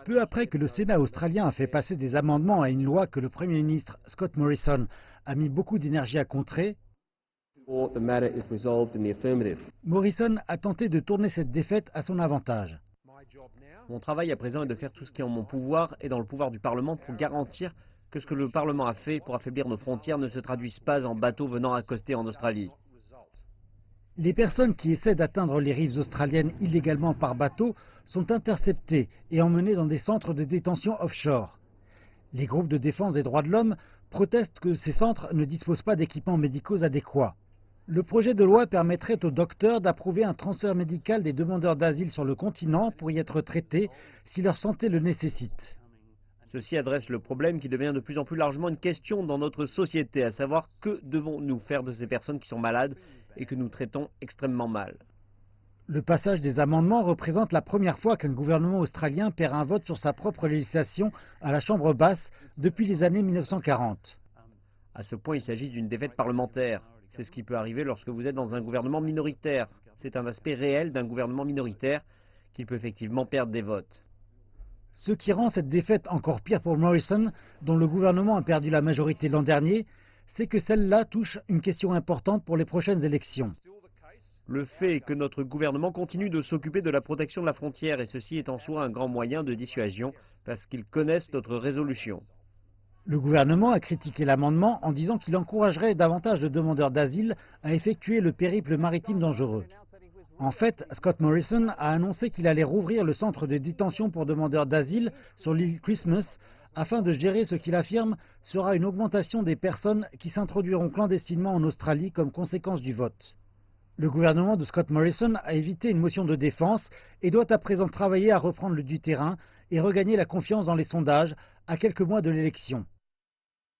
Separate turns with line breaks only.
Peu après que le Sénat australien a fait passer des amendements à une loi que le Premier ministre Scott Morrison a mis beaucoup d'énergie à contrer, Morrison a tenté de tourner cette défaite à son avantage.
Mon travail à présent est de faire tout ce qui est en mon pouvoir et dans le pouvoir du Parlement pour garantir que ce que le Parlement a fait pour affaiblir nos frontières ne se traduise pas en bateaux venant accoster en Australie.
Les personnes qui essaient d'atteindre les rives australiennes illégalement par bateau sont interceptées et emmenées dans des centres de détention offshore. Les groupes de défense des droits de l'homme protestent que ces centres ne disposent pas d'équipements médicaux adéquats. Le projet de loi permettrait aux docteurs d'approuver un transfert médical des demandeurs d'asile sur le continent pour y être traités si leur santé le nécessite.
Ceci adresse le problème qui devient de plus en plus largement une question dans notre société, à savoir que devons-nous faire de ces personnes qui sont malades et que nous traitons extrêmement mal.
Le passage des amendements représente la première fois qu'un gouvernement australien perd un vote sur sa propre législation à la Chambre basse depuis les années 1940.
À ce point, il s'agit d'une défaite parlementaire. C'est ce qui peut arriver lorsque vous êtes dans un gouvernement minoritaire. C'est un aspect réel d'un gouvernement minoritaire qui peut effectivement perdre des votes.
Ce qui rend cette défaite encore pire pour Morrison, dont le gouvernement a perdu la majorité l'an dernier, c'est que celle-là touche une question importante pour les prochaines élections.
Le fait que notre gouvernement continue de s'occuper de la protection de la frontière, et ceci est en soi un grand moyen de dissuasion, parce qu'ils connaissent notre résolution.
Le gouvernement a critiqué l'amendement en disant qu'il encouragerait davantage de demandeurs d'asile à effectuer le périple maritime dangereux. En fait, Scott Morrison a annoncé qu'il allait rouvrir le centre de détention pour demandeurs d'asile sur l'île Christmas afin de gérer ce qu'il affirme sera une augmentation des personnes qui s'introduiront clandestinement en Australie comme conséquence du vote. Le gouvernement de Scott Morrison a évité une motion de défense et doit à présent travailler à reprendre du terrain et regagner la confiance dans les sondages à quelques mois de l'élection.